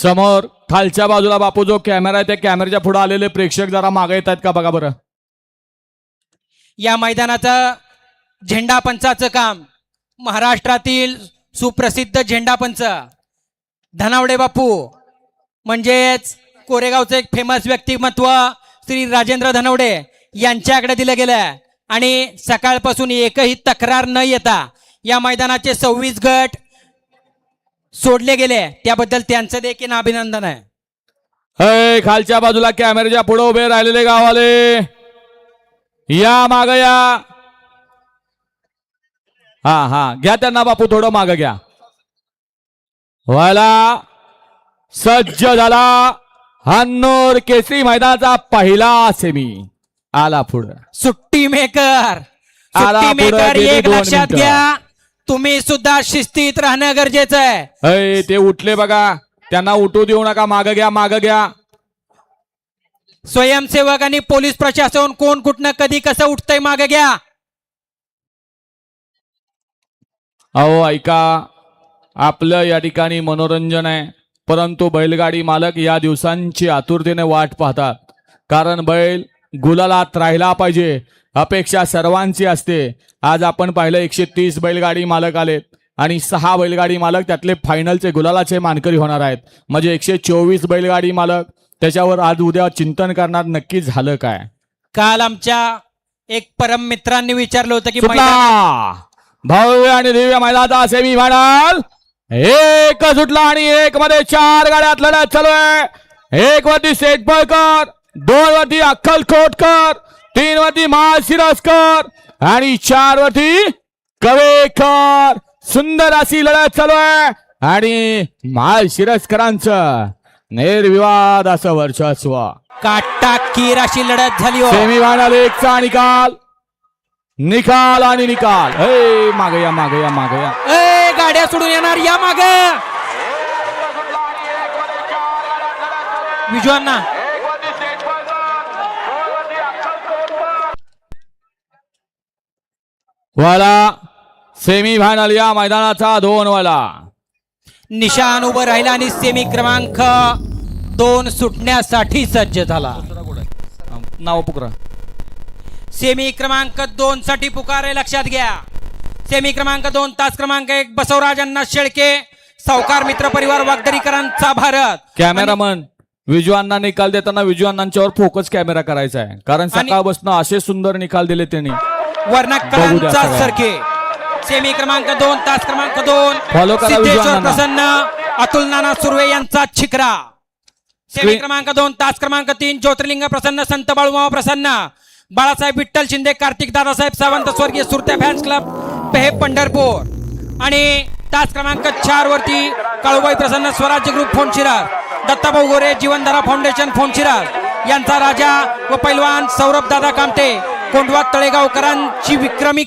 समोर खालच्या बाजूला बापू जो कॅमेरा आहे त्या कॅमेऱ्याच्या पुढे आलेले प्रेक्षक जरा मागे येत आहेत का बघा बरं. या मैदानाचं झेंडा पंचाचं काम महाराष्ट्रातील सुप्रसिद्ध झेंडा पंच धनावडे बापू म्हणजेच कोरेगावचं एक फेमस व्यक्तिमत्व श्री राजेंद्र धनावडे यांच्याकडे दिलं गेलं आणि सकाळपासून एकही तक्रार न येता या मैदानाचे 26 गट सोडले गेले त्याबद्दल त्यांचं देखील अभिनंदन आहे. खालच्या बाजूला कॅमेऱ्याच्या पुढे उभे राहिलेले गाववाले या माग या. हा घ्या त्यांना बापू थोडं माग घ्या. व्हायला सज्ज झाला हन्नूर केसरी मैदानाचा पहिला सेमी आला पुढे. सुट्टी मेकर एक लक्षात घ्या तुम्ही सुद्धा शिस्तीत राहणं गरजेचं आहे. ते उठले बघा त्यांना उठू देऊ नका. माग घ्या. स्वयंसेवक आणि पोलीस प्रशासन कोण कुठनं कधी कसं उठतंय मागे घ्या. अहो ऐका आपलं या ठिकाणी मनोरंजन आहे परंतु बैलगाडी मालक या दिवसांची आतुरतेने वाट पाहतात कारण बैल गुलालात राहिला पाहिजे अपेक्षा सर्वांची असते. आज आपण पाहिलं 130 बैलगाडी मालक आलेत आणि 6 बैलगाडी मालक त्यातले फायनलचे गुलालाचे मानकरी होणार आहेत म्हणजे 124 बैलगाडी मालक त्याच्यावर आज उद्या चिंतन करणार नक्की झालं काय. काल आमच्या एक परम मित्रांनी विचारलं होतं की भव्य आणि दिव्य मैदानाचा सेमी फायनल एक सुटला आणि 1 मध्ये 4 गाड्यात लढत चालू आहे. 1 वरती सेठपळकर, 2 वरती अक्कलकोटकर, 3 वरती माळशिरसकर आणि 4 वरती कवेकर. सुंदर अशी लढत चालू आहे आणि माळशिरसकरांचं निर्विवाद असं वर्चस्व. काटाकीर अशी लढत झाली. सेमी फायनल 1चा निकाल आणि निकाल. मागे या. गाड्या सोडून येणार या माग विजवांना. वाला सेमी फायनल या मैदानाचा 2 वाला निशान उभं राहिला आणि सेमी क्रमांक 2 सुटण्यासाठी सज्ज झाला. नाव पुकरा. सेमी क्रमांक 2 साठी पुकारे लक्षात घ्या. सेमी क्रमांक 2 तास क्रमांक 1 बसवराज अण्णा शेळके सावकार मित्र परिवार वागदरीकरांचा भारत. कॅमेरामन विजवांना निकाल देताना विजवांनांच्यावर फोकस कॅमेरा करायचा आहे कारण सकाळपासून असे सुंदर निकाल दिले त्यांनी वर्णकरांचा सरके. सेमी क्रमांक 2 तास क्रमांक 2 फॉलो करा सिद्धेश्वर प्रसन्न अतुल नाना सुर्वे यांचा छिकरा. सेमी क्रमांक 2 तास क्रमांक 3 ज्योतिर्लिंग प्रसन्न संत बाळूमामा प्रसन्न बाळासाहेब विठ्ठल शिंदे कार्तिक दादासाहेब सावंत स्वर्गीय सुरत्या फॅन्स क्लब पेहे पंढरपूर आणि तास क्रमांक 4 वरती काळूबाई प्रसन्न स्वराज्य ग्रुप फोनशिराज दत्ताभाऊ गोरे जीवनधारा फाउंडेशन फोनशिराज यांचा राजा व पैलवान सौरभ दादा कामटे कोंडवा तळेगावकरांची विक्रमी